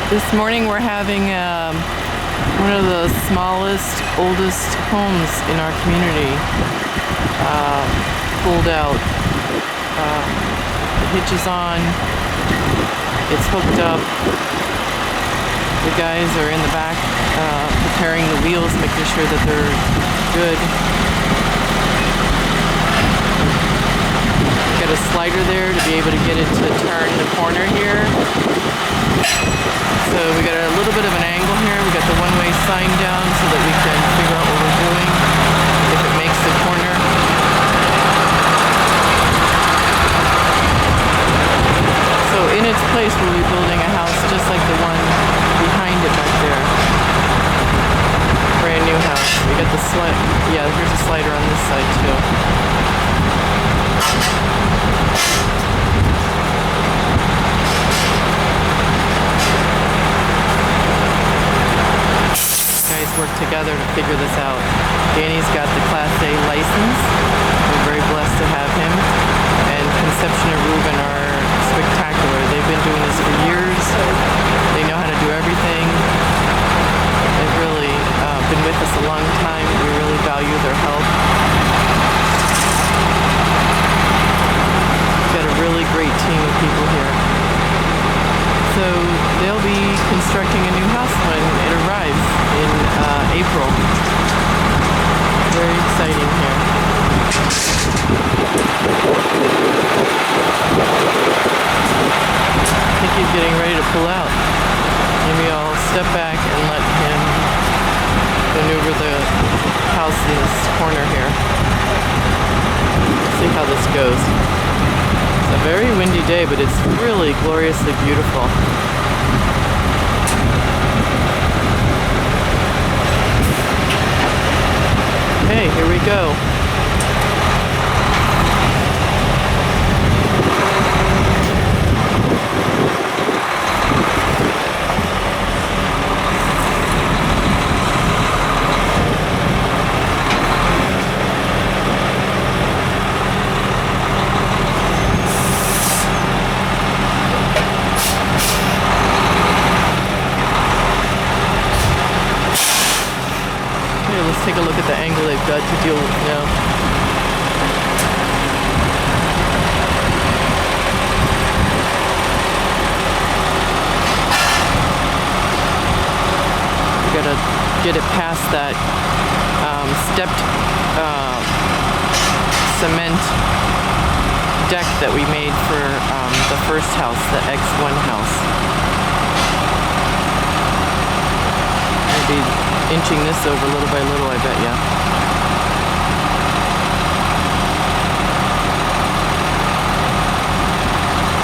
This morning we're having one of the smallest, oldest homes in our community pulled out. The hitch is on, it's hooked up. The guys are in the back preparing the wheels, making sure that they're good. Got a slider there to be able to get it to turn the corner here. So we got a little bit of an angle here. We got the one-way sign down so that we can figure out what we're doing if it makes the corner. So in its place we'll be building a house just like the one behind it back there. Brand new house. We got the here's a slider on this side too. Work together to figure this out. Danny's got the Class A license. We're very blessed to have him. And Conception and Ruben are spectacular. They've been doing this for years. They know how to do everything. They've really been with us a long time. We really value their help. We've got a really great team of people here. So they'll be constructing a new house when it arrives in April. Very exciting here. I think he's getting ready to pull out. Maybe I'll step back and let him maneuver the house in this corner here. See how this goes. It's a very windy day, but it's really gloriously beautiful. Okay, here we go. Let's take a look at the angle they've got to deal with now. We gotta get it past that stepped cement deck that we made for the first house, the X-1 house. Maybe inching this over little by little, I bet ya.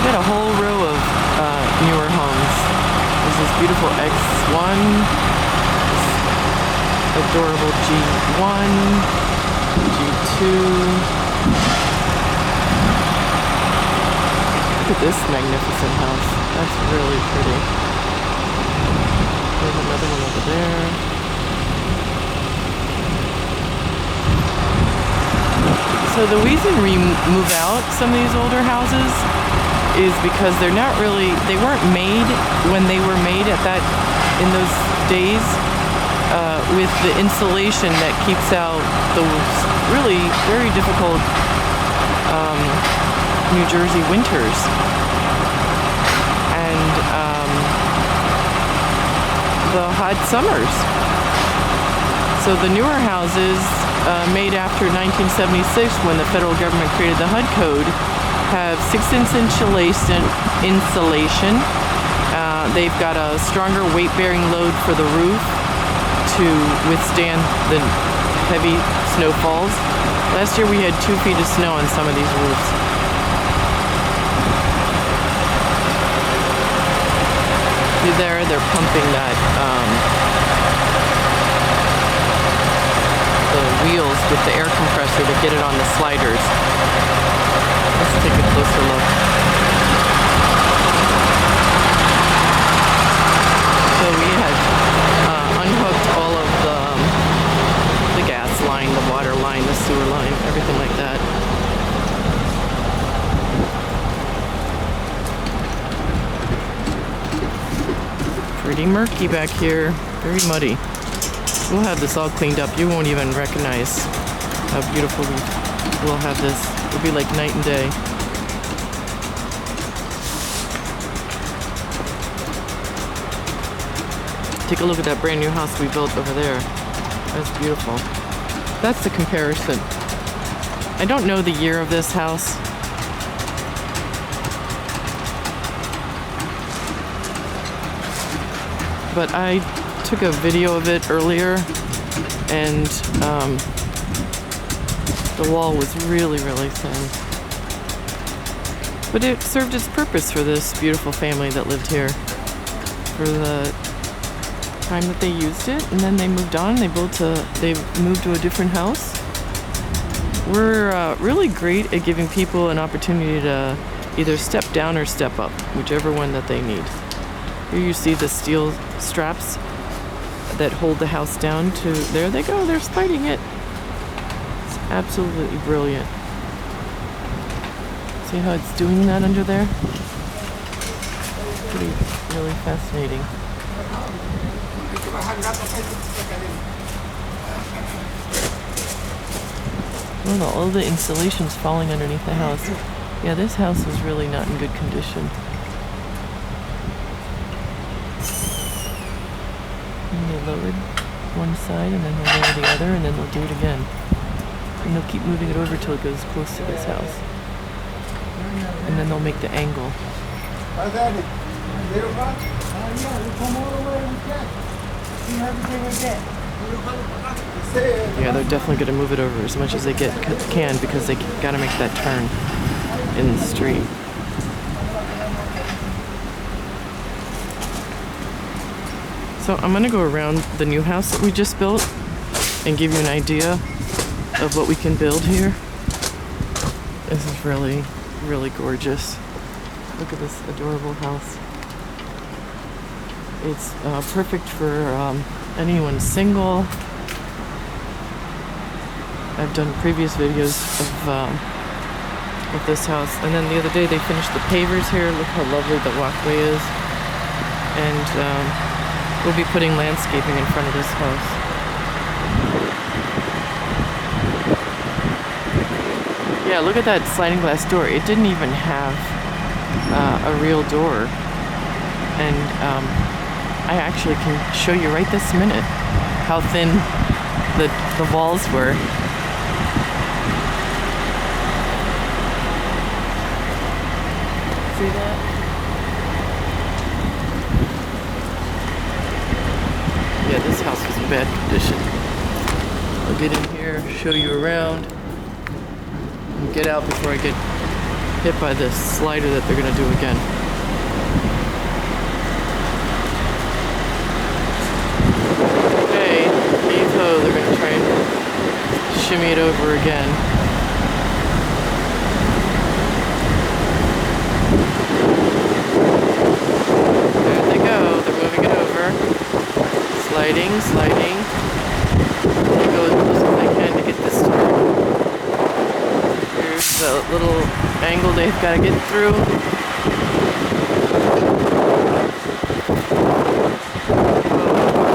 We got a whole row of newer homes. There's this beautiful X1, this adorable G1, G2. Look at this magnificent house. That's really pretty. There's another one over there. So the reason we move out some of these older houses is because they weren't made when they were made in those days with the insulation that keeps out those really very difficult New Jersey winters. And the hot summers. So the newer houses made after 1976, when the federal government created the HUD code, have 6-inch insulation. They've got a stronger weight-bearing load for the roof to withstand the heavy snowfalls. Last year we had 2 feet of snow on some of these roofs. See there, they're pumping that the wheels with the air compressor to get it on the sliders. Let's take a closer look. So we had unhooked all of the gas line, the water line, the sewer line, everything like that. Pretty murky back here. Very muddy. We'll have this all cleaned up. You won't even recognize how beautiful we'll have this. It'll be like night and day. Take a look at that brand new house we built over there. That's beautiful. That's the comparison. I don't know the year of this house. But I took a video of it earlier, and the wall was really, really thin. But it served its purpose for this beautiful family that lived here for the time that they used it, and then they moved on. They moved to a different house. We're really great at giving people an opportunity to either step down or step up, whichever one that they need. Here you see the steel straps that hold the house down to, there they go, they're sliding it. It's absolutely brilliant. See how it's doing that under there? Pretty, really fascinating. Look at all the insulation's falling underneath the house. Yeah, this house is really not in good condition. And they lowered one side, and then they'll lower the other, and then they'll do it again. And they'll keep moving it over till it goes close to this house. And then they'll make the angle. Yeah, they're definitely going to move it over as much as they can because they got to make that turn in the street. So I'm going to go around the new house that we just built and give you an idea of what we can build here. This is really, really gorgeous. Look at this adorable house. It's perfect for anyone single. I've done previous videos of this house. And then the other day they finished the pavers here. Look how lovely the walkway is. And we'll be putting landscaping in front of this house. Yeah, look at that sliding glass door. It didn't even have a real door. And I actually can show you right this minute how thin the walls were. See that? Yeah, this house was in bad condition. I'll get in here, show you around, and get out before I get hit by this slider that they're gonna do again. Okay, heave-ho, they're gonna try and shimmy it over again. Sliding, sliding. Go as close as I can to get this started. Here's the little angle they've got to get through.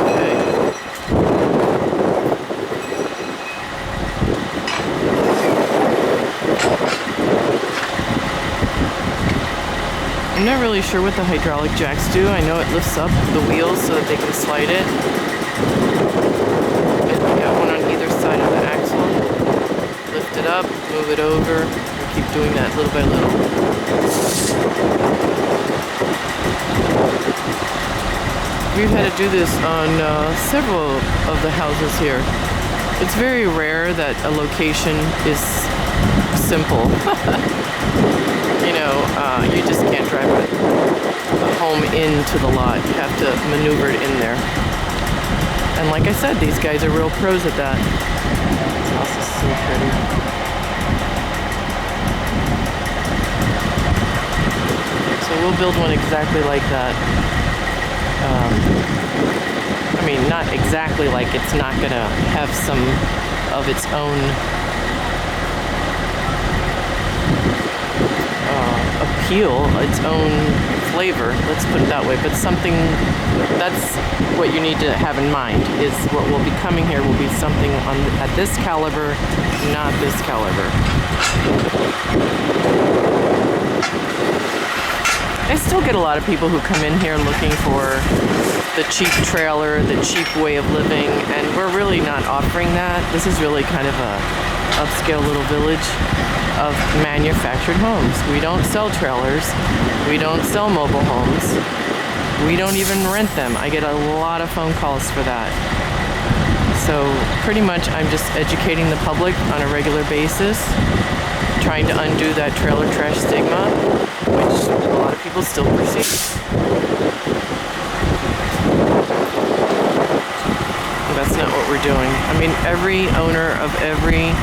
Okay. I'm not really sure what the hydraulic jacks do. I know it lifts up the wheels so that they can slide it. We got one on either side of the axle. Lift it up, move it over, and keep doing that little by little. We've had to do this on several of the houses here. It's very rare that a location is simple. You know, you just can't drive a home into the lot. You have to maneuver it in there. And like I said, these guys are real pros at that. This house is so pretty. So we'll build one exactly like that. I mean, not exactly like, it's not gonna have some of its own appeal, its own flavor, let's put it that way, but something, that's what you need to have in mind, is what will be coming here will be something at this caliber, not this caliber. I still get a lot of people who come in here looking for the cheap trailer, the cheap way of living, and we're really not offering that. This is really kind of a upscale little village of manufactured homes. We don't sell trailers. We don't sell mobile homes. We don't even rent them. I get a lot of phone calls for that. So pretty much I'm just educating the public on a regular basis, trying to undo that trailer trash stigma, which a lot of people still perceive. That's not what we're doing. I mean, every owner of every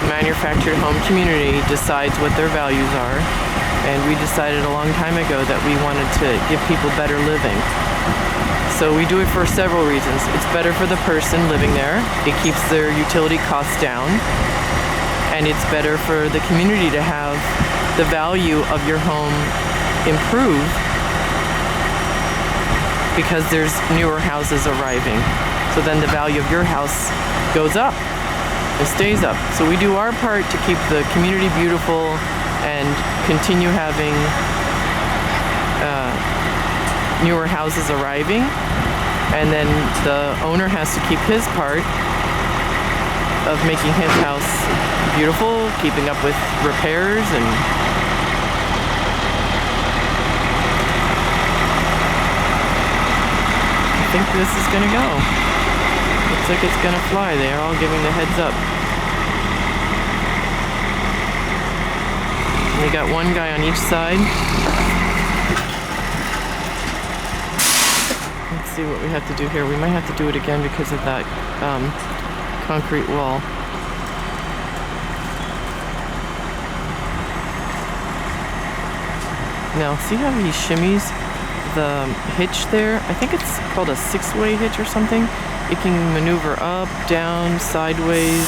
manufactured home community decides what their values are, and we decided a long time ago that we wanted to give people better living. So we do it for several reasons. It's better for the person living there. It keeps their utility costs down, and it's better for the community to have the value of your home improve because there's newer houses arriving. So then the value of your house goes up. It stays up. So we do our part to keep the community beautiful and continue having newer houses arriving. And then the owner has to keep his part of making his house beautiful, keeping up with repairs and I think this is gonna go. Looks like it's gonna fly. They are all giving the heads up. We got one guy on each side. Let's see what we have to do here. We might have to do it again because of that concrete wall. Now, see how he shimmies the hitch there? I think it's called a 6-way hitch or something. It can maneuver up, down, sideways.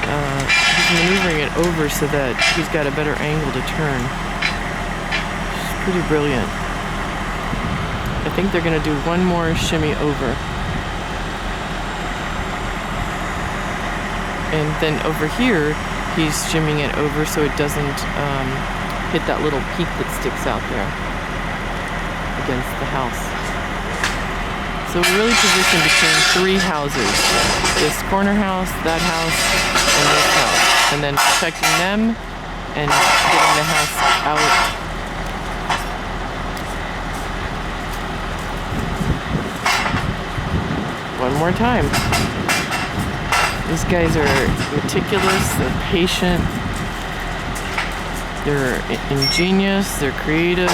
He's maneuvering it over so that he's got a better angle to turn. It's pretty brilliant. I think they're gonna do one more shimmy over. And then over here, he's shimmying it over so it doesn't hit that little peak that sticks out there against the house. So we're really positioned between 3 houses. This corner house, that house, and this house. And then protecting them and getting the house out. One more time. These guys are meticulous, they're patient, they're ingenious, they're creative,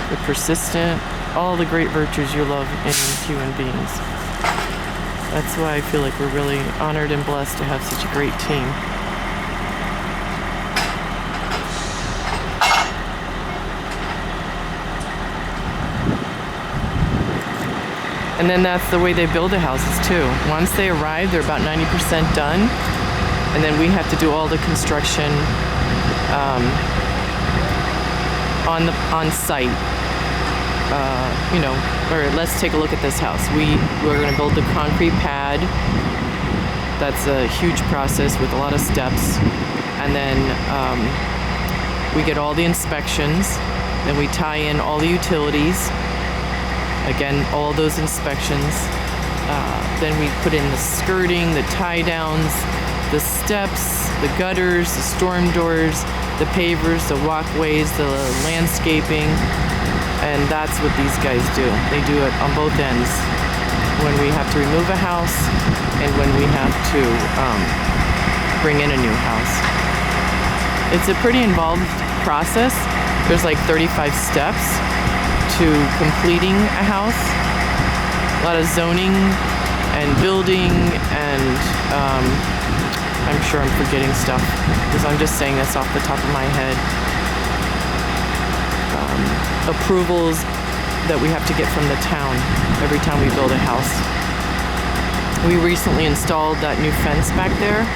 they're persistent. All the great virtues you love in human beings. That's why I feel like we're really honored and blessed to have such a great team. And then that's the way they build the houses too. Once they arrive, they're about 90% done, and then we have to do all the construction on site. You know, or let's take a look at this house. We're going to build the concrete pad. That's a huge process with a lot of steps, and then we get all the inspections. Then we tie in all the utilities. Again, all those inspections. Then we put in the skirting, the tie downs, the steps, the gutters, the storm doors, the pavers, the walkways, the landscaping. And that's what these guys do. They do it on both ends. When we have to remove a house and when we have to bring in a new house. It's a pretty involved process. There's like 35 steps to completing a house. A lot of zoning and building, and I'm sure I'm forgetting stuff because I'm just saying this off the top of my head. Approvals that we have to get from the town every time we build a house. We recently installed that new fence back there.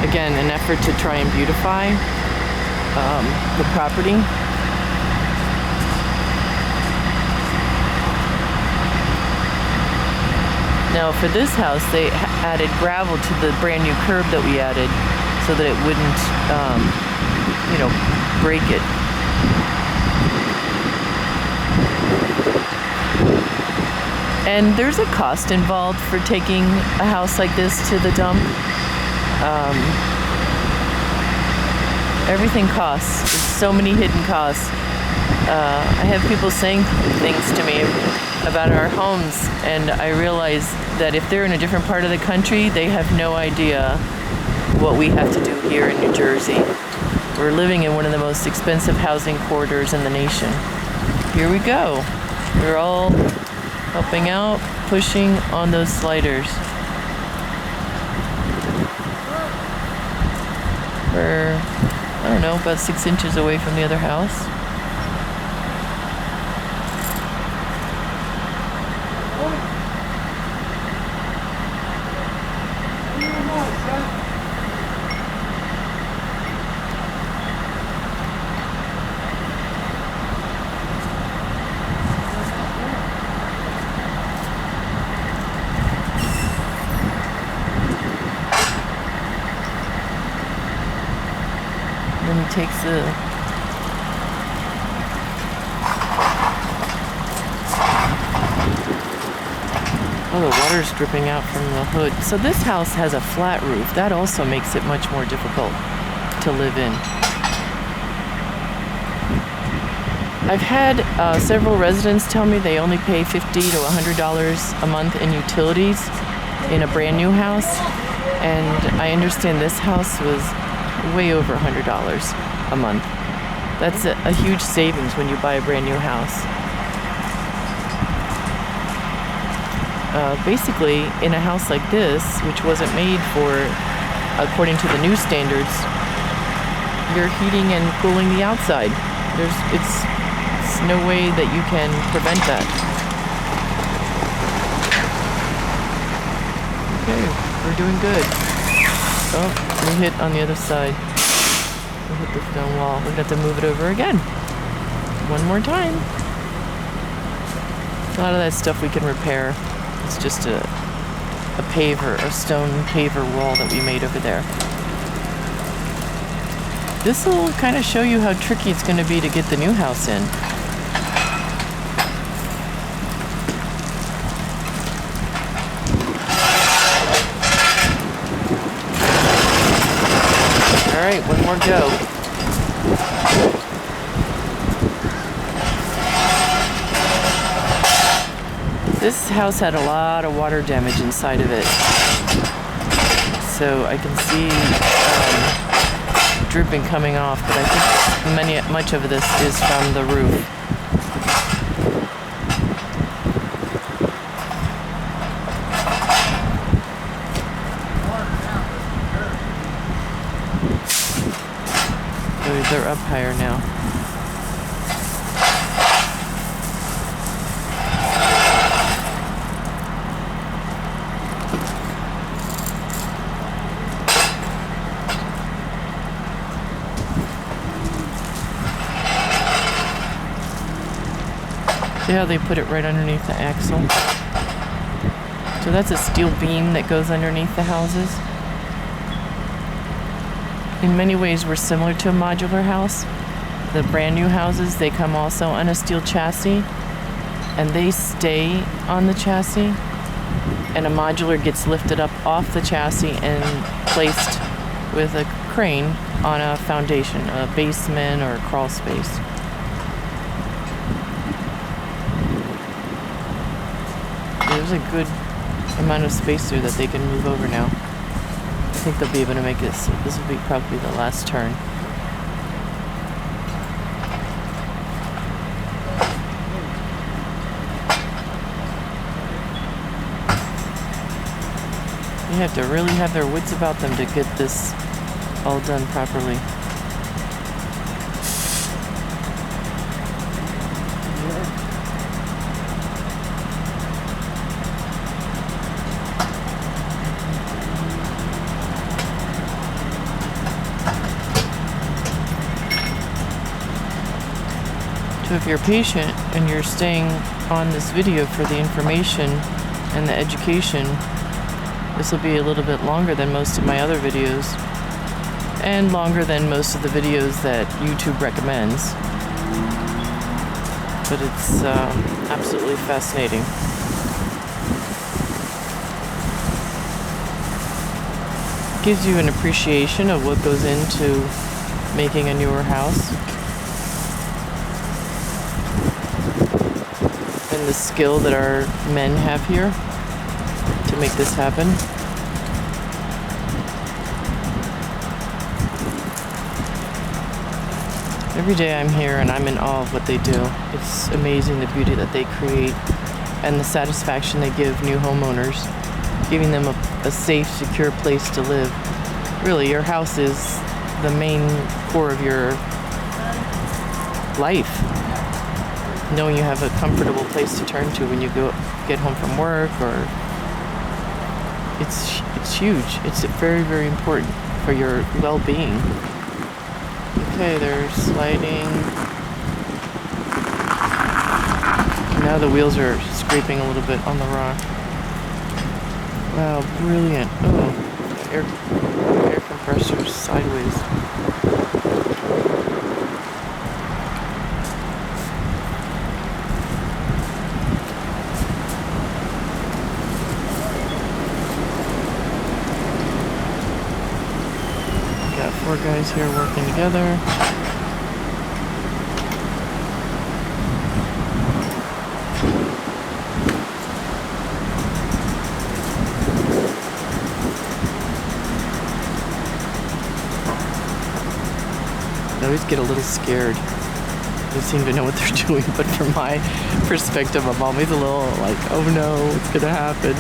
Again, an effort to try and beautify. the property. Now for this house, they added gravel to the brand new curb that we added so that it wouldn't, break it. And there's a cost involved for taking a house like this to the dump. Everything costs. There's so many hidden costs. I have people saying things to me about our homes, and I realize that if they're in a different part of the country, they have no idea what we have to do here in New Jersey. We're living in one of the most expensive housing corridors in the nation. Here we go. We're all helping out, pushing on those sliders. We're, I don't know, about 6 inches away from the other house. Then he takes the the water's dripping out from the hood. So this house has a flat roof. That also makes it much more difficult to live in. I've had several residents tell me they only pay $50 to $100 a month in utilities in a brand new house, and I understand this house was way over $100 a month. That's a huge savings when you buy a brand new house. Basically, in a house like this, which wasn't made for, according to the new standards, you're heating and cooling the outside. It's no way that you can prevent that. Okay, we're doing good. Oh, we hit on the other side. We hit the stone wall. We're going to have to move it over again. One more time. A lot of that stuff we can repair. It's just a paver, a stone paver wall that we made over there. This will kind of show you how tricky it's going to be to get the new house in. All right, one more go. This house had a lot of water damage inside of it. So I can see dripping coming off, but I think much of this is from the roof. So they're up higher now. See how they put it right underneath the axle? So that's a steel beam that goes underneath the houses. In many ways, we're similar to a modular house. The brand new houses, they come also on a steel chassis, and they stay on the chassis, and a modular gets lifted up off the chassis and placed with a crane on a foundation, a basement or a crawl space. There's a good amount of space there that they can move over now. I think they'll be able to make this. This will be probably the last turn. You have to really have their wits about them to get this all done properly. So if you're patient and you're staying on this video for the information and the education, this will be a little bit longer than most of my other videos, and longer than most of the videos that YouTube recommends. But it's absolutely fascinating. Gives you an appreciation of what goes into making a newer house and the skill that our men have here to make this happen. Every day I'm here and I'm in awe of what they do. It's amazing the beauty that they create and the satisfaction they give new homeowners, giving them a safe, secure place to live. Really, your house is the main core of your life. Knowing you have a comfortable place to turn to when you get home from work, or it's huge. It's very, very important for your well-being. Okay, they're sliding. Now the wheels are scraping a little bit on the rock. Wow, brilliant. Oh, air compressor sideways. Got 4 guys here working together. I always get a little scared. They seem to know what they're doing, but from my perspective, I'm always a little like, oh no, what's gonna happen?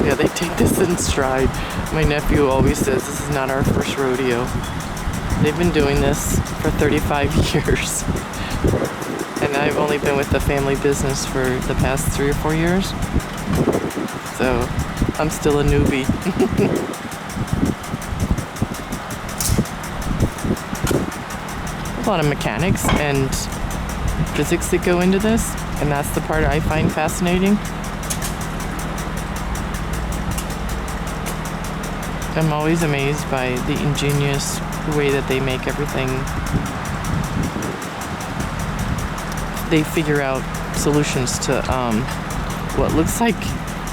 Yeah, they take this in stride. My nephew always says this is not our first rodeo. They've been doing this for 35 years. And I've only been with the family business for the past 3 or 4 years. So I'm still a newbie. A lot of mechanics and physics that go into this, and that's the part I find fascinating. I'm always amazed by the ingenious way that they make everything. They figure out solutions to what looks like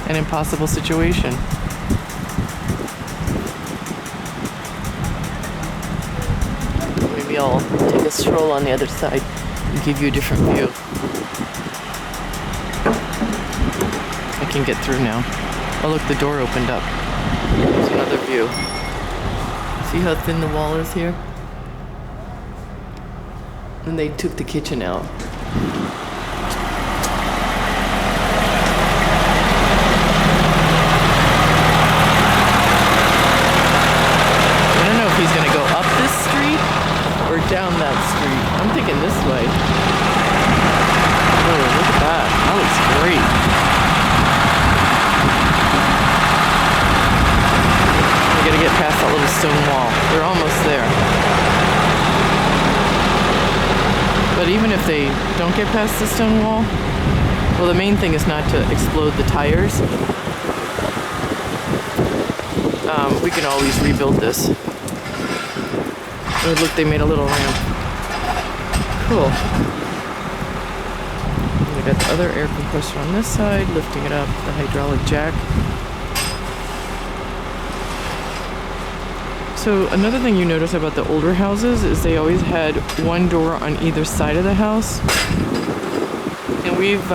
an impossible situation. Maybe I'll take a stroll on the other side and give you a different view. I can get through now. Oh look, the door opened up. There's another view. See how thin the wall is here? And they took the kitchen out. He's gonna go up this street or down that street. I'm thinking this way. Oh, look at that. That looks great. We gotta get past that little stone wall. They're almost there. But even if they don't get past the stone wall, well, the main thing is not to explode the tires. We can always rebuild this. Oh, look, they made a little ramp. Cool. We got the other air compressor on this side, lifting it up, the hydraulic jack. So another thing you notice about the older houses is they always had one door on either side of the house. And we've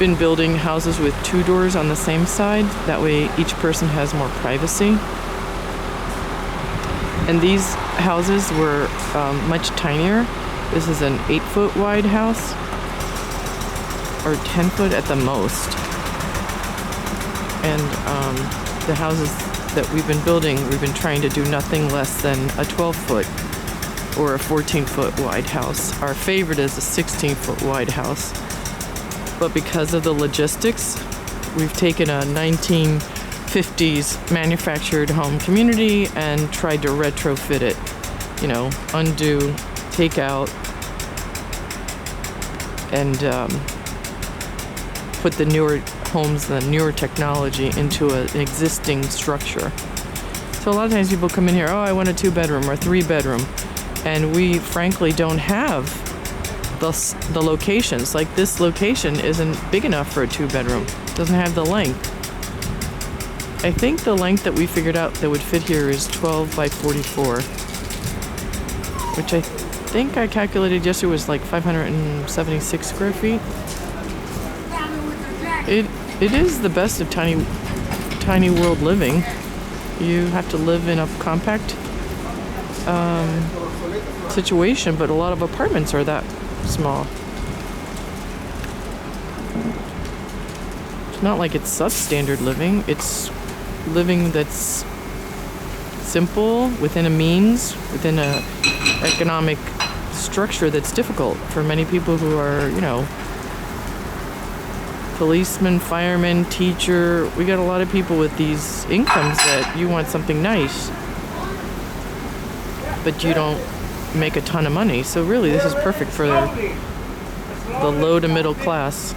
been building houses with 2 doors on the same side. That way each person has more privacy. And these houses were much tinier. This is an 8-foot wide house, or 10 foot at the most. And the houses that we've been building, we've been trying to do nothing less than a 12-foot or a 14-foot wide house. Our favorite is a 16-foot wide house. But because of the logistics, we've taken a 1950 50s manufactured home community and tried to retrofit it. You know, undo, take out, and put the newer homes, the newer technology into an existing structure. So a lot of times people come in here, oh, I want a 2-bedroom or 3-bedroom, and we frankly don't have the locations. Like this location isn't big enough for a 2-bedroom. Doesn't have the length. I think the length that we figured out that would fit here is 12 by 44, which I think I calculated yesterday was like 576 square feet. It is the best of tiny world living. You have to live in a compact situation, but a lot of apartments are that small. It's not like it's substandard living. It's living that's simple, within a means, within a economic structure that's difficult for many people who are, you know, policeman, fireman, teacher. We got a lot of people with these incomes that you want something nice, but you don't make a ton of money. So really, this is perfect for the low to middle class.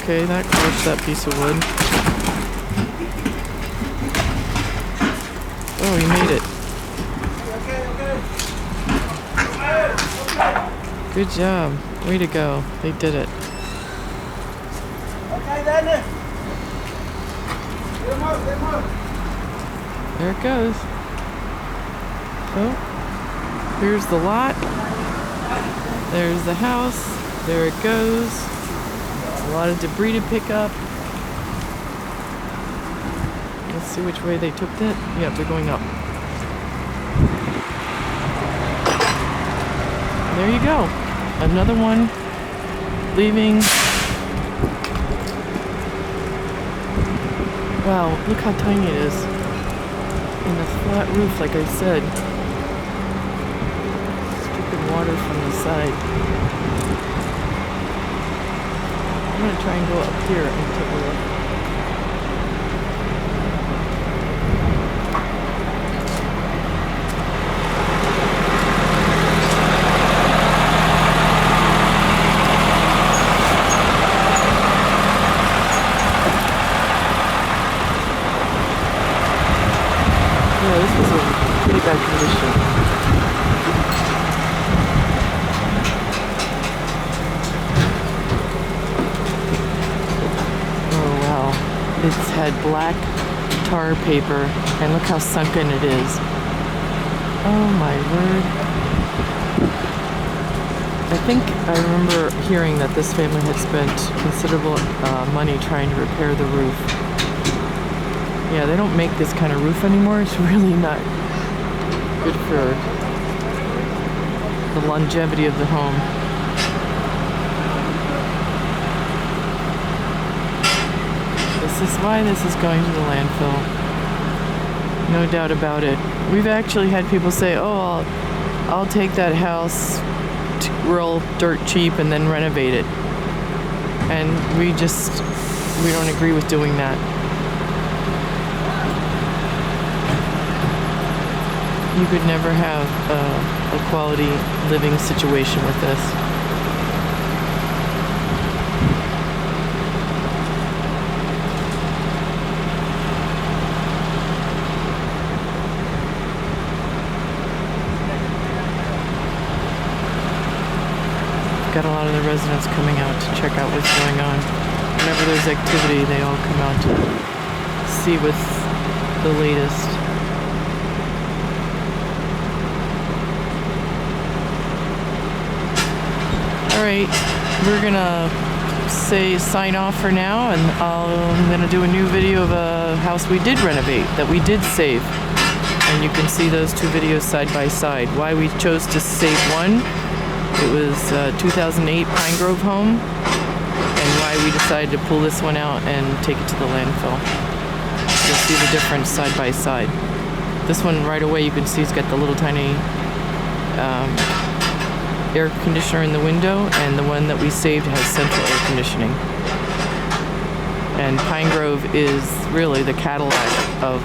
Okay, that crushed that piece of wood. Oh, he made it. Good job. Way to go. They did it. There it goes. Oh, here's the lot. There's the house. There it goes. A lot of debris to pick up. Let's see which way they took that. Yep, they're going up. There you go. Another one leaving. Wow, look how tiny it is. And the flat roof, like I said. Stupid water from the side. I'm going to try and go up here and take a look. Yeah, this is a pretty bad condition. It's had black tar paper, and look how sunken it is. Oh my word. I think I remember hearing that this family had spent considerable money trying to repair the roof. Yeah, they don't make this kind of roof anymore. It's really not good for the longevity of the home. This is why this is going to the landfill. No doubt about it. We've actually had people say, oh, I'll take that house real dirt cheap and then renovate it. And we don't agree with doing that. You could never have a quality living situation with this. Got a lot of the residents coming out to check out what's going on. Whenever there's activity, they all come out to see what's the latest. All right, we're gonna sign off for now, and I'm gonna do a new video of a house we did renovate, that we did save. And you can see those two videos side by side. Why we chose to save one. It was a 2008 Pine Grove home, and why we decided to pull this one out and take it to the landfill. You'll see the difference side by side. This one right away you can see it's got the little tiny air conditioner in the window, and the one that we saved has central air conditioning. And Pine Grove is really the Cadillac of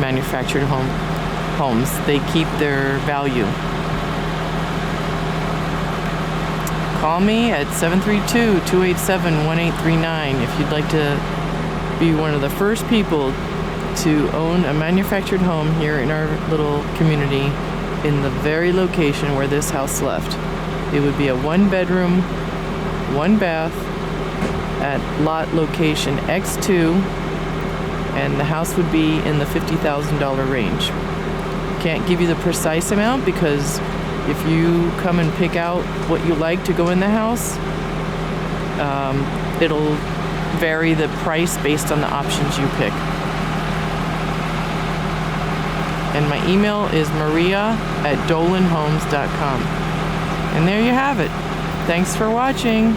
manufactured homes. They keep their value. Call me at 732-287-1839 if you'd like to be one of the first people to own a manufactured home here in our little community in the very location where this house left. It would be a 1-bedroom, 1-bath at lot location X-2, and the house would be in the $50,000 range. Can't give you the precise amount because if you come and pick out what you like to go in the house, it'll vary the price based on the options you pick. And my email is maria@dolanhomes.com. And there you have it. Thanks for watching.